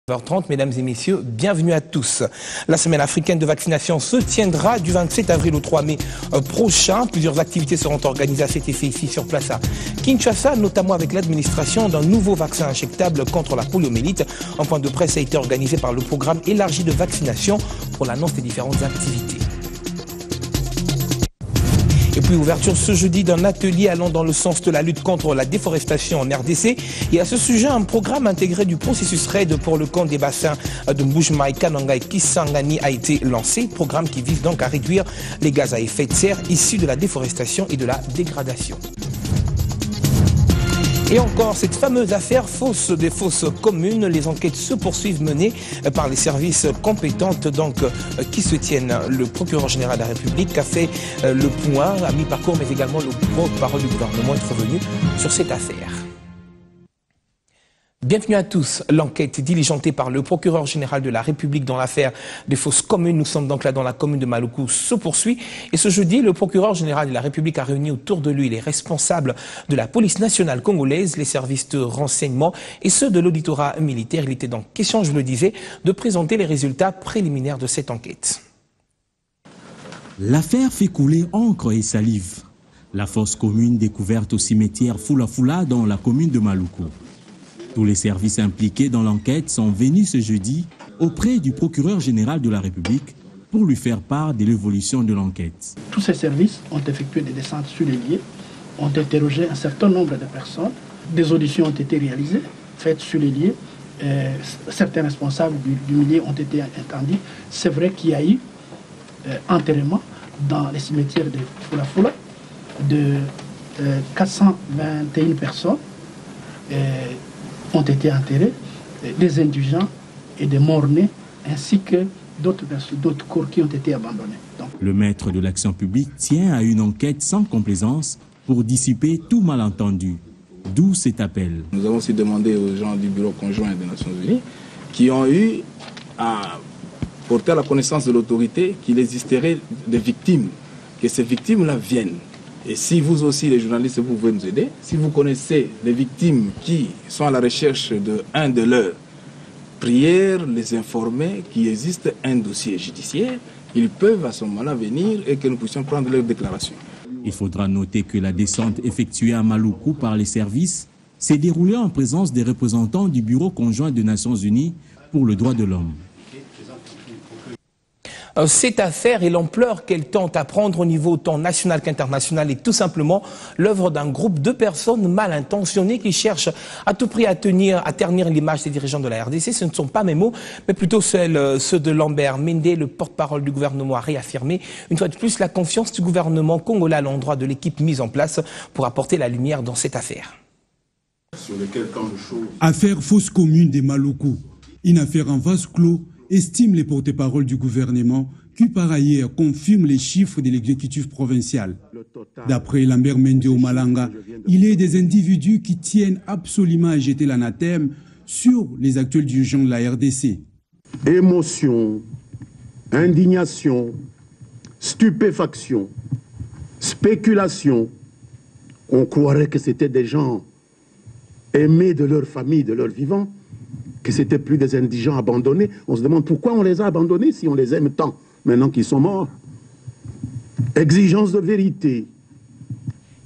9h30, mesdames et messieurs, bienvenue à tous. La semaine africaine de vaccination se tiendra du 27 avril au 3 mai prochain. Plusieurs activités seront organisées à cet effet ici sur place à Kinshasa, notamment avec l'administration d'un nouveau vaccin injectable contre la poliomyélite. Un point de presse a été organisé par le programme élargi de vaccination pour l'annonce des différentes activités. Et puis ouverture ce jeudi d'un atelier allant dans le sens de la lutte contre la déforestation en RDC. Et à ce sujet, un programme intégré du processus RAID pour le compte des bassins de Mbujimayi, Kananga et Kisangani a été lancé. Programme qui vise donc à réduire les gaz à effet de serre issus de la déforestation et de la dégradation. Et encore, cette fameuse affaire des fosses communes, les enquêtes se poursuivent menées par les services compétentes qui se tiennent. Le procureur général de la République a fait le point à mi-parcours, mais également le porte-parole du gouvernement est revenu sur cette affaire. Bienvenue à tous. L'enquête diligentée par le procureur général de la République dans l'affaire des fosses communes, nous sommes donc là dans la commune de Maluku, se poursuit. Et ce jeudi, le procureur général de la République a réuni autour de lui les responsables de la police nationale congolaise, les services de renseignement et ceux de l'auditorat militaire. Il était donc question, je le disais, de présenter les résultats préliminaires de cette enquête. L'affaire fait couler encre et salive. La fosse commune découverte au cimetière Fula Fula dans la commune de Maluku. Tous les services impliqués dans l'enquête sont venus ce jeudi auprès du procureur général de la République pour lui faire part de l'évolution de l'enquête. Tous ces services ont effectué des descentes sur les lieux, ont interrogé un certain nombre de personnes. Des auditions ont été réalisées, faites sur les lieux. Certains responsables du milieu ont été entendus. C'est vrai qu'il y a eu enterrement dans les cimetières de Fula Fula de 421 personnes. Ont été enterrés, des indigents et des morts-nés, ainsi que d'autres corps qui ont été abandonnés. Donc, le maître de l'action publique tient à une enquête sans complaisance pour dissiper tout malentendu. D'où cet appel. Nous avons aussi demandé aux gens du Bureau conjoint des Nations Unies qui ont eu à porter à la connaissance de l'autorité qu'il existerait des victimes, que ces victimes-là viennent. Et si vous aussi, les journalistes, vous pouvez nous aider, si vous connaissez les victimes qui sont à la recherche d'un de leurs prières, les informer qu'il existe un dossier judiciaire, ils peuvent à ce moment-là venir et que nous puissions prendre leurs déclarations. Il faudra noter que la descente effectuée à Maluku par les services s'est déroulée en présence des représentants du Bureau conjoint des Nations Unies pour le droit de l'homme. Cette affaire et l'ampleur qu'elle tente à prendre au niveau tant national qu'international est tout simplement l'œuvre d'un groupe de personnes mal intentionnées qui cherchent à tout prix à ternir l'image des dirigeants de la RDC. Ce ne sont pas mes mots, mais plutôt ceux de Lambert Mende, le porte-parole du gouvernement, a réaffirmé une fois de plus la confiance du gouvernement congolais à l'endroit de l'équipe mise en place pour apporter la lumière dans cette affaire. Affaire fausse commune des Maluku, une affaire en vase clos, estiment les porte-paroles du gouvernement, qui par ailleurs confirment les chiffres de l'exécutif provincial. D'après Lambert Mende au Malanga, il y a des individus qui tiennent absolument à jeter l'anathème sur les actuels dirigeants de la RDC. Émotion, indignation, stupéfaction, spéculation. On croirait que c'était des gens aimés de leur famille, de leur vivant, que c'était plus des indigents abandonnés. On se demande pourquoi on les a abandonnés si on les aime tant, maintenant qu'ils sont morts. Exigence de vérité.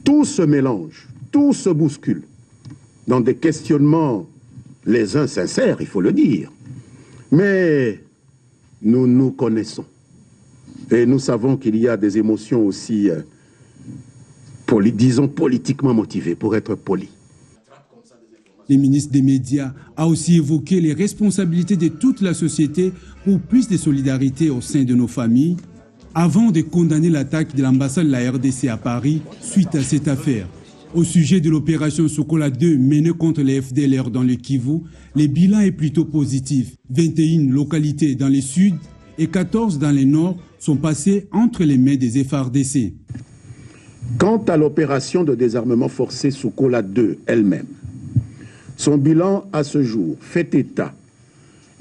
Tout se mélange, tout se bouscule dans des questionnements, les uns sincères, il faut le dire. Mais nous nous connaissons. Et nous savons qu'il y a des émotions aussi, disons, politiquement motivées, pour être poli. Le ministre des Médias a aussi évoqué les responsabilités de toute la société pour plus de solidarité au sein de nos familles, avant de condamner l'attaque de l'ambassade de la RDC à Paris suite à cette affaire. Au sujet de l'opération Sokola 2 menée contre les FDLR dans le Kivu, le bilan est plutôt positif. 21 localités dans le sud et 14 dans le nord sont passées entre les mains des FARDC. Quant à l'opération de désarmement forcé Sokola 2 elle-même, son bilan à ce jour fait état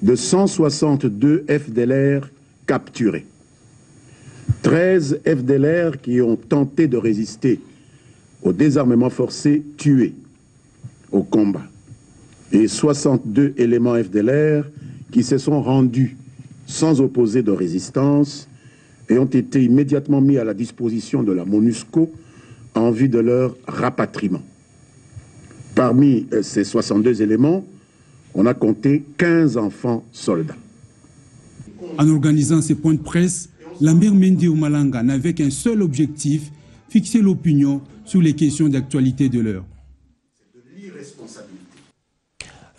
de 162 FDLR capturés, 13 FDLR qui ont tenté de résister au désarmement forcé tués au combat, et 62 éléments FDLR qui se sont rendus sans opposer de résistance et ont été immédiatement mis à la disposition de la MONUSCO en vue de leur rapatriement. Parmi ces 62 éléments, on a compté 15 enfants soldats. En organisant ces points de presse, Lambert Mende Malanga n'avait qu'un seul objectif, fixer l'opinion sur les questions d'actualité de l'heure.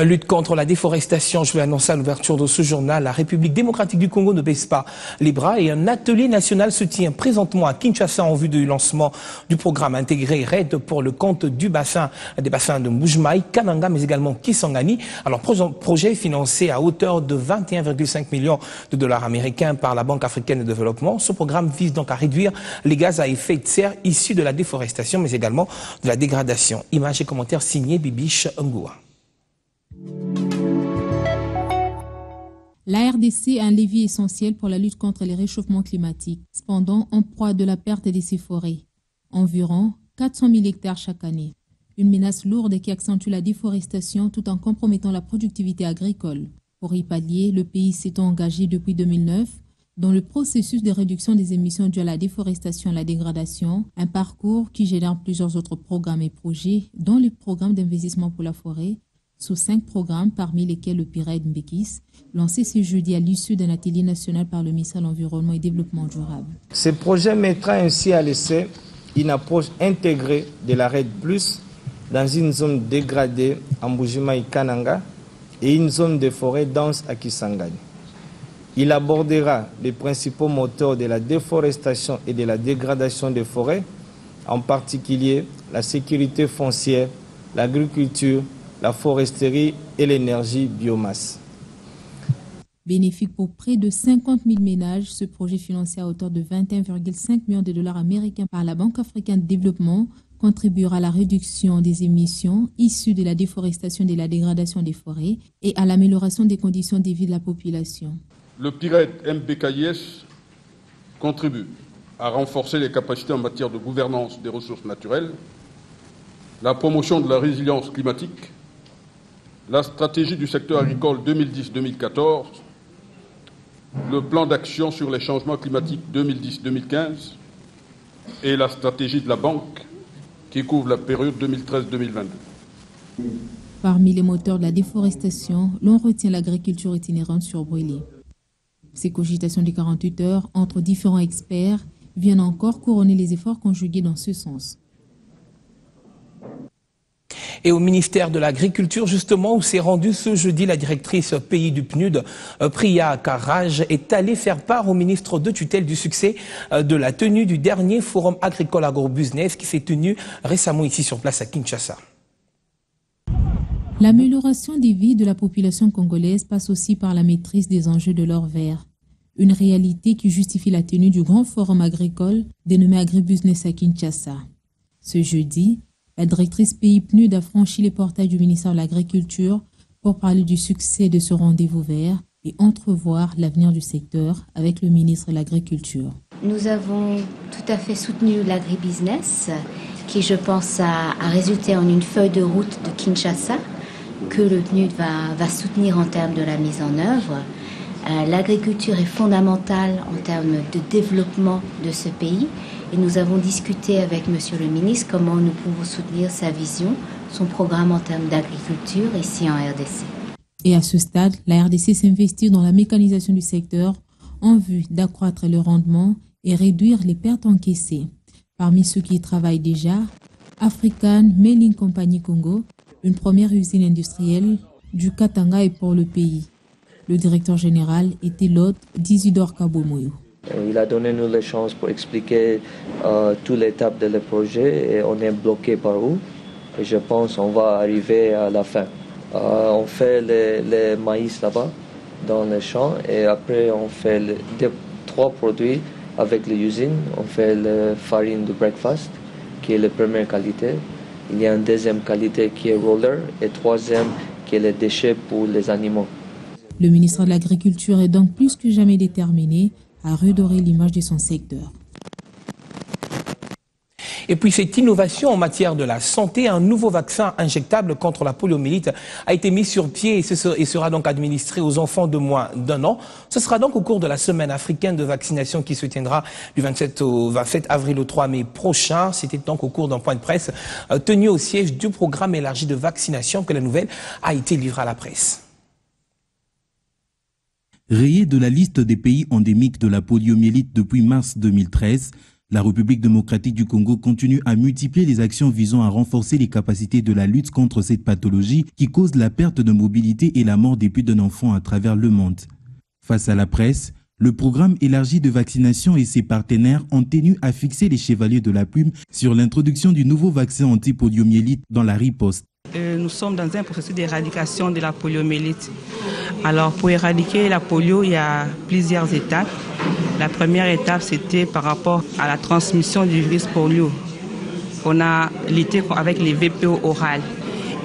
Lutte contre la déforestation, je vais annoncer à l'ouverture de ce journal, la République démocratique du Congo ne baisse pas les bras et un atelier national se tient présentement à Kinshasa en vue du lancement du programme intégré RAID pour le compte des bassins de Mbujimayi, Kananga, mais également Kisangani. Alors, projet financé à hauteur de 21,5 millions de dollars américains par la Banque africaine de développement. Ce programme vise donc à réduire les gaz à effet de serre issus de la déforestation, mais également de la dégradation. Images et commentaires signés Bibiche Ngoua. La RDC est un levier essentiel pour la lutte contre les réchauffements climatiques, cependant en proie de la perte de ses forêts. Environ 400 000 hectares chaque année. Une menace lourde qui accentue la déforestation tout en compromettant la productivité agricole. Pour y pallier, le pays s'est engagé depuis 2009 dans le processus de réduction des émissions dues à la déforestation et la dégradation, un parcours qui génère plusieurs autres programmes et projets, dont le programme d'investissement pour la forêt, sous 5 programmes, parmi lesquels le PIRAID Mbekis, lancé ce jeudi à l'issue d'un atelier national par le ministère de l'Environnement et Développement durable. Ce projet mettra ainsi à l'essai une approche intégrée de la RAID+, dans une zone dégradée à Mbujimayi Kananga et une zone de forêt dense à Kisangani. Il abordera les principaux moteurs de la déforestation et de la dégradation des forêts, en particulier la sécurité foncière, l'agriculture, la foresterie et l'énergie biomasse. Bénéfique pour près de 50 000 ménages, ce projet financé à hauteur de 21,5 millions de dollars américains par la Banque africaine de développement contribuera à la réduction des émissions issues de la déforestation et de la dégradation des forêts et à l'amélioration des conditions de vie de la population. Le PIRAID MBKIS contribue à renforcer les capacités en matière de gouvernance des ressources naturelles, la promotion de la résilience climatique, la stratégie du secteur agricole 2010-2014, le plan d'action sur les changements climatiques 2010-2015 et la stratégie de la banque qui couvre la période 2013-2022. Parmi les moteurs de la déforestation, l'on retient l'agriculture itinérante surbrûlée. Ces cogitations de 48 heures entre différents experts viennent encore couronner les efforts conjugués dans ce sens. Et au ministère de l'Agriculture, justement, où s'est rendue ce jeudi la directrice pays du PNUD, Priya Karaj, est allée faire part au ministre de tutelle du succès de la tenue du dernier forum agricole agrobusiness qui s'est tenu récemment ici sur place à Kinshasa. L'amélioration des vies de la population congolaise passe aussi par la maîtrise des enjeux de l'or vert. Une réalité qui justifie la tenue du grand forum agricole dénommé Agribusiness à Kinshasa. Ce jeudi, la directrice pays PNUD a franchi les portails du ministère de l'Agriculture pour parler du succès de ce rendez-vous vert et entrevoir l'avenir du secteur avec le ministre de l'Agriculture. Nous avons tout à fait soutenu l'agribusiness qui, je pense, a résulté en une feuille de route de Kinshasa que le PNUD va soutenir en termes de la mise en œuvre. L'agriculture est fondamentale en termes de développement de ce pays et nous avons discuté avec Monsieur le ministre comment nous pouvons soutenir sa vision, son programme en termes d'agriculture ici en RDC. Et à ce stade, la RDC s'investit dans la mécanisation du secteur en vue d'accroître le rendement et réduire les pertes encaissées. Parmi ceux qui y travaillent déjà, African Mailing Company Congo, une première usine industrielle du Katanga est pour le pays. Le directeur général était l'hôte d'Isidore Kabomoyo. Il a donné nous les chances pour expliquer toutes les étapes de le projet et on est bloqué par où. Et je pense qu'on va arriver à la fin. On fait le maïs là-bas dans les champs et après on fait 3 produits avec l'usine. On fait la farine de breakfast qui est la première qualité. Il y a une deuxième qualité qui est roller et troisième qui est les déchets pour les animaux. Le ministre de l'Agriculture est donc plus que jamais déterminé à redorer l'image de son secteur. Et puis cette innovation en matière de la santé, un nouveau vaccin injectable contre la poliomyélite a été mis sur pied et sera donc administré aux enfants de moins d'1 an. Ce sera donc au cours de la semaine africaine de vaccination qui se tiendra du 27 au 27 avril au 3 mai prochain. C'était donc au cours d'un point de presse tenu au siège du programme élargi de vaccination que la nouvelle a été livrée à la presse. Rayée de la liste des pays endémiques de la poliomyélite depuis mars 2013, la République démocratique du Congo continue à multiplier les actions visant à renforcer les capacités de la lutte contre cette pathologie qui cause la perte de mobilité et la mort des plus d'un enfant à travers le monde. Face à la presse, le programme élargi de vaccination et ses partenaires ont tenu à fixer les chevaliers de la plume sur l'introduction du nouveau vaccin anti-poliomyélite dans la riposte. Nous sommes dans un processus d'éradication de la poliomyélite. Alors pour éradiquer la polio, il y a plusieurs étapes. La première étape, c'était par rapport à la transmission du virus polio. On a lutté avec les VPO orales.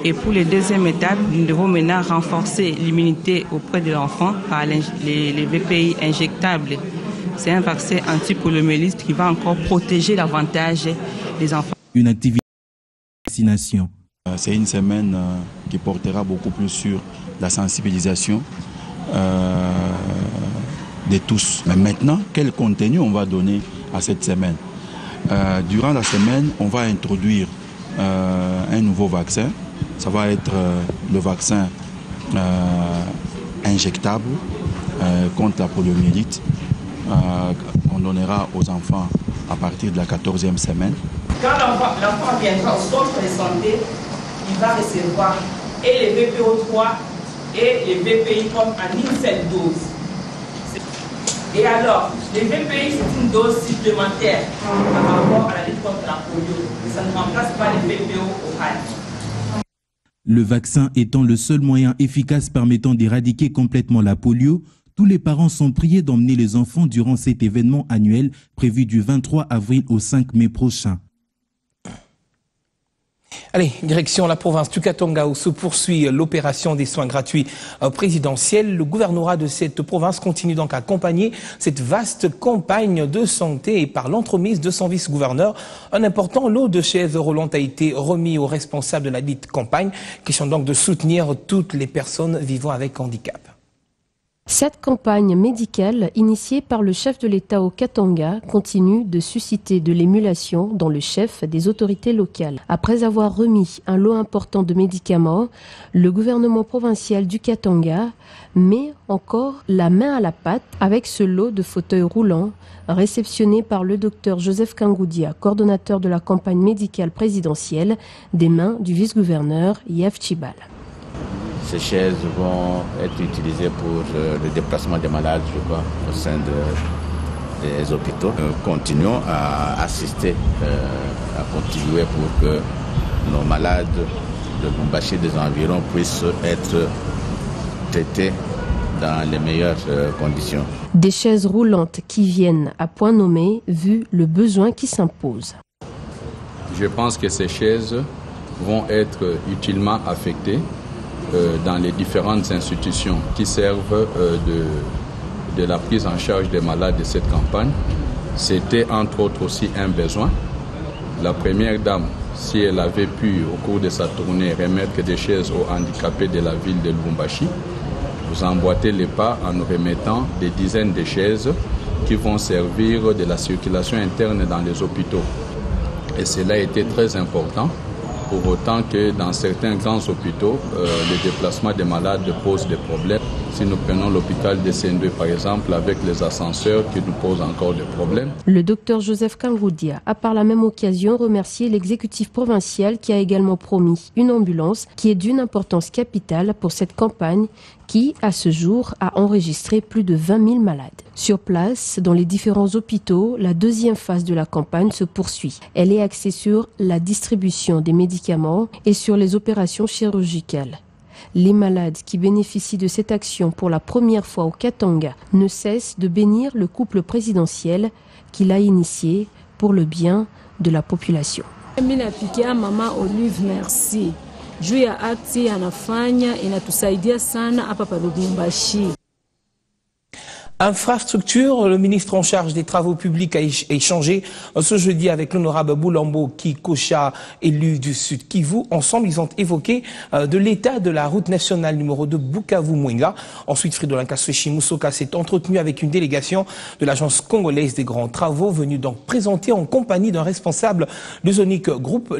Et pour la deuxième étape, nous devons maintenant renforcer l'immunité auprès de l'enfant par les VPI injectables. C'est un vaccin anti-poliomyélite qui va encore protéger davantage les enfants. Une activité de vaccination. C'est une semaine qui portera beaucoup plus sur la sensibilisation de tous. Mais maintenant, quel contenu on va donner à cette semaine? Durant la semaine, on va introduire un nouveau vaccin. Ça va être le vaccin injectable contre la poliomyélite qu'on donnera aux enfants à partir de la 14e semaine. Quand l'enfant viendra au centre de santé, il va recevoir et les VPO3 et les VPI comme en une seule dose. Et alors, les VPI, c'est une dose supplémentaire par rapport à la lutte contre la polio. Ça ne remplace pas les VPO orales. Le vaccin étant le seul moyen efficace permettant d'éradiquer complètement la polio, tous les parents sont priés d'emmener les enfants durant cet événement annuel prévu du 23 avril au 5 mai prochain. Allez, direction la province du Katanga où se poursuit l'opération des soins gratuits présidentiels. Le gouvernorat de cette province continue donc à accompagner cette vaste campagne de santé et par l'entremise de son vice-gouverneur, un important lot de chaises roulantes a été remis aux responsables de la dite campagne, question donc de soutenir toutes les personnes vivant avec handicap. Cette campagne médicale, initiée par le chef de l'État au Katanga, continue de susciter de l'émulation dans le chef des autorités locales. Après avoir remis un lot important de médicaments, le gouvernement provincial du Katanga met encore la main à la pâte avec ce lot de fauteuils roulants réceptionné par le docteur Joseph Kangoudia, coordonnateur de la campagne médicale présidentielle, des mains du vice-gouverneur Yves Chibal. Ces chaises vont être utilisées pour le déplacement des malades, je crois, au sein des hôpitaux. Nous continuons à assister, à contribuer pour que nos malades de Lubumbashi des environs puissent être traités dans les meilleures conditions. Des chaises roulantes qui viennent à point nommé vu le besoin qui s'impose. Je pense que ces chaises vont être utilement affectées dans les différentes institutions qui servent de la prise en charge des malades de cette campagne. C'était entre autres aussi un besoin. La première dame, si elle avait pu au cours de sa tournée remettre des chaises aux handicapés de la ville de Lubumbashi, vous emboîtez les pas en nous remettant des dizaines de chaises qui vont servir de la circulation interne dans les hôpitaux. Et cela a été très important. Pour autant que dans certains grands hôpitaux, le déplacement des malades pose des problèmes. Si nous prenons l'hôpital de Sendwe par exemple, avec les ascenseurs qui nous posent encore des problèmes. Le docteur Joseph Kangoudia a par la même occasion remercié l'exécutif provincial qui a également promis une ambulance qui est d'une importance capitale pour cette campagne qui, à ce jour, a enregistré plus de 20 000 malades. Sur place, dans les différents hôpitaux, la deuxième phase de la campagne se poursuit. Elle est axée sur la distribution des médicaments et sur les opérations chirurgicales. Les malades qui bénéficient de cette action pour la première fois au Katanga ne cessent de bénir le couple présidentiel qui l'a initié pour le bien de la population. Mama Olive, merci. Juu ya akti anafanya inatusaidia sana hapa pa Lubumbashi. Infrastructure, le ministre en charge des travaux publics a échangé ce jeudi avec l'honorable Boulambo Kikocha, élu du Sud Kivu. Ensemble, ils ont évoqué de l'état de la route nationale numéro 2 Bukavu-Mwenga. Ensuite, Fridolin Kasweshi Musoka s'est entretenu avec une délégation de l'agence congolaise des grands travaux, venue donc présenter en compagnie d'un responsable du Zonic Group